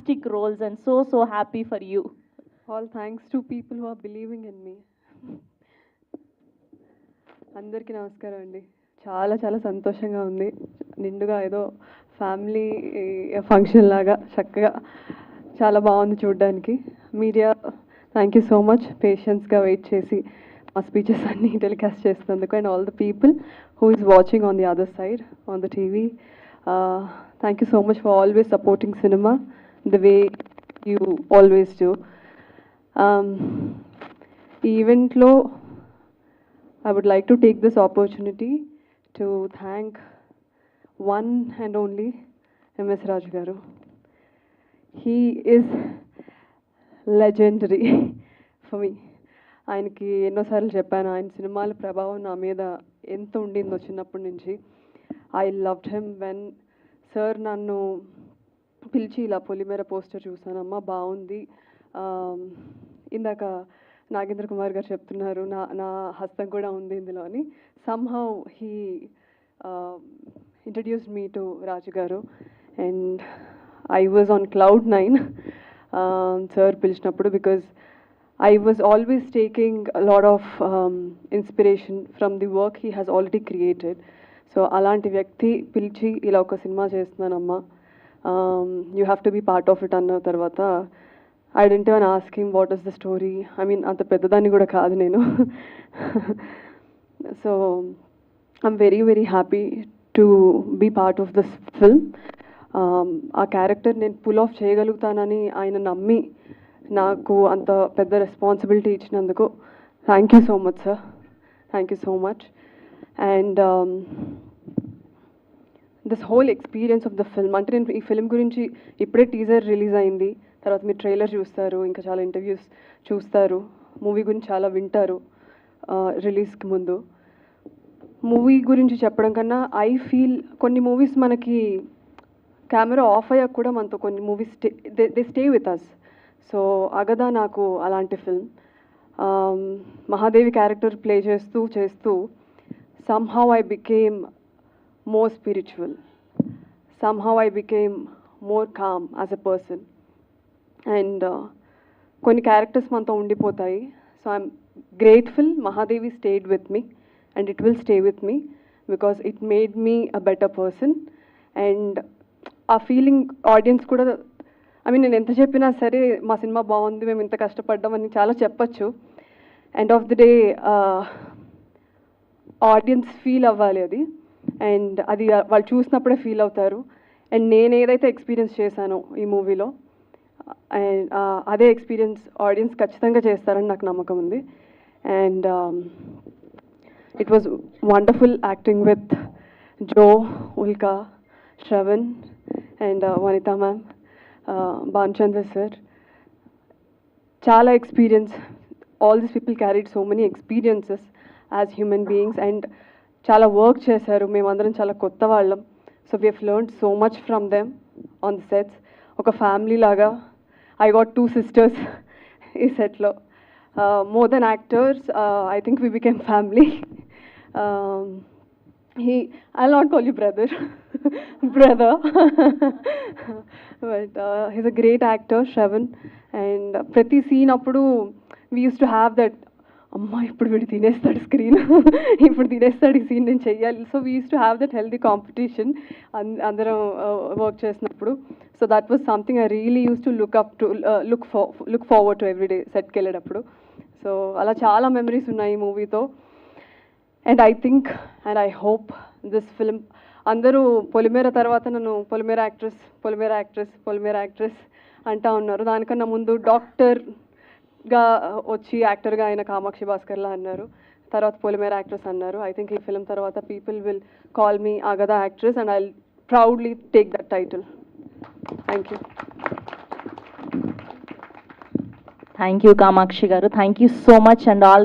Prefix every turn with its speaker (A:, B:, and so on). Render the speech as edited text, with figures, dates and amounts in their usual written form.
A: fantastic roles and so happy for you.
B: All thanks to people who are believing in me. అందరికీ నమస్కారం అండి. చాలా చాలా సంతోషంగా ఉంది. నిండుగా ఏదో ఫ్యామిలీ ఫంక్షన్ లాగా చక్కగా చాలా బాగుంది చూడడానికి. Media thank you so much పేషెన్స్గా వెయిట్ చేసి మా స్పీచెస్ అన్నీ టెలికాస్ట్ చేసినందుకు, and all the people who is watching on the other side on the TV. Thank you so much for always supporting cinema the way you always do. ఈ ఈవెంట్లో I would like to take this opportunity to thank one and only MS Raju garu. He is legendary for me. ఆయనకి ఎన్నోసార్లు చెప్పాను, ఆయన సినిమాల ప్రభావం నా మీద ఎంత ఉండిందో చిన్నప్పటి నుంచి. I loved him when sir నన్ను పిలిచి ఇలా పొలిమేర పోస్టర్ చూసానమ్మా బాగుంది, ఇందాక నాగేంద్ర కుమార్ గారు చెప్తున్నారు నా హస్తం కూడా ఉంది ఇందులో అని. Somehow he introduced me to Raju garu, and I was on cloud 9 sir పిలిచినప్పుడు, because I was always taking a lot of inspiration from the work he has already created. So alanti vyakti pilchi ila oka cinema chestunanamma, you have to be part of it anna tarvata I didn't even ask him what is the story. I mean anta peddadani kuda kaadu nenu. So I'm very very happy to be part of this film. ఆ character నేను pull off చేయగలుగుతానని ఆయన నమ్మి నాకు అంత పెద్ద responsibility ఇచ్చినందుకు thank you so much sir, thank you so much. And this whole experience of the film, అంటే నేను ఈ ఫిల్మ్ గురించి ఇప్పుడే టీజర్ రిలీజ్ అయింది, తర్వాత మీరు ట్రైలర్ చూస్తారు, ఇంకా చాలా ఇంటర్వ్యూస్ చూస్తారు, మూవీ గురించి చాలా వింటారు రిలీజ్కి ముందు. మూవీ గురించి చెప్పడం కన్నా ఐ ఫీల్ కొన్ని మూవీస్ మనకి కెమెరా ఆఫ్ అయ్యాక కూడా మనతో కొన్ని movies they stay with us. So Agada నాకు అలాంటి ఫిల్మ్. మహాదేవి క్యారెక్టర్ ప్లే చేస్తూ somehow I became more spiritual, somehow I became more calm as a person, and కొన్ని క్యారెక్టర్స్ మనతో ఉండిపోతాయి. So I'm grateful Mahadevi stayed with me and it will stay with me because it made me a better person. And ఆ feeling audience కూడా, I mean నేను ఎంత చెప్పినా సరే మా సినిమా బాగుంది, మేము ఇంత కష్టపడ్డామని చాలా చెప్పచ్చు. End of the day audience feel అవ్వాలి అది, అండ్ అది వాళ్ళు చూసినప్పుడే ఫీల్ అవుతారు. అండ్ నేను ఏదైతే ఎక్స్పీరియన్స్ చేశానో ఈ మూవీలో, అండ్ అదే ఎక్స్పీరియన్స్ ఆడియన్స్ ఖచ్చితంగా చేస్తారని నాకు నమ్మకం ఉంది. And it was wonderful acting with Jo, Ulka, Shravan and Vanitha ma'am, Bhanuchandra sir. Chala experience. All these people carried so many experiences as human beings, and chala work chesaru. Memandaram chala kotta vallam. So we have learned so much from them on the sets. Oka family laga. I got 2 sisters ee set lo. More than actors, I think we became family. I'll not call you brother. Brother. But he's a great actor, Shravan. And prati scene appudu we used to have that, amma ippudu vidi tinestadu screen, ippudu tinestadu scene nenu cheyali. So we used to have that healthy competition andaram work chesinappudu. So that was something I really used to look forward to every day set ki elladappudu. So ala chaala memories unnayi ee movie tho. And I think and I hope this film, అందరూ పొలిమేర తర్వాత నన్ను పొలిమేర actress అంటా ఉన్నారు. దానికన్నా ముందు డాక్టర్గా వచ్చి యాక్టర్గా అయిన కామాక్షి భాస్కర్లా అన్నారు, తర్వాత పొలిమేర యాక్ట్రెస్ అన్నారు. ఐ థింక్ ఈ ఫిల్మ్ తర్వాత people will call me Agada actress, and I will proudly take that title. Thank you.
A: Thank you Kamakshi garu, thank you so much, and all the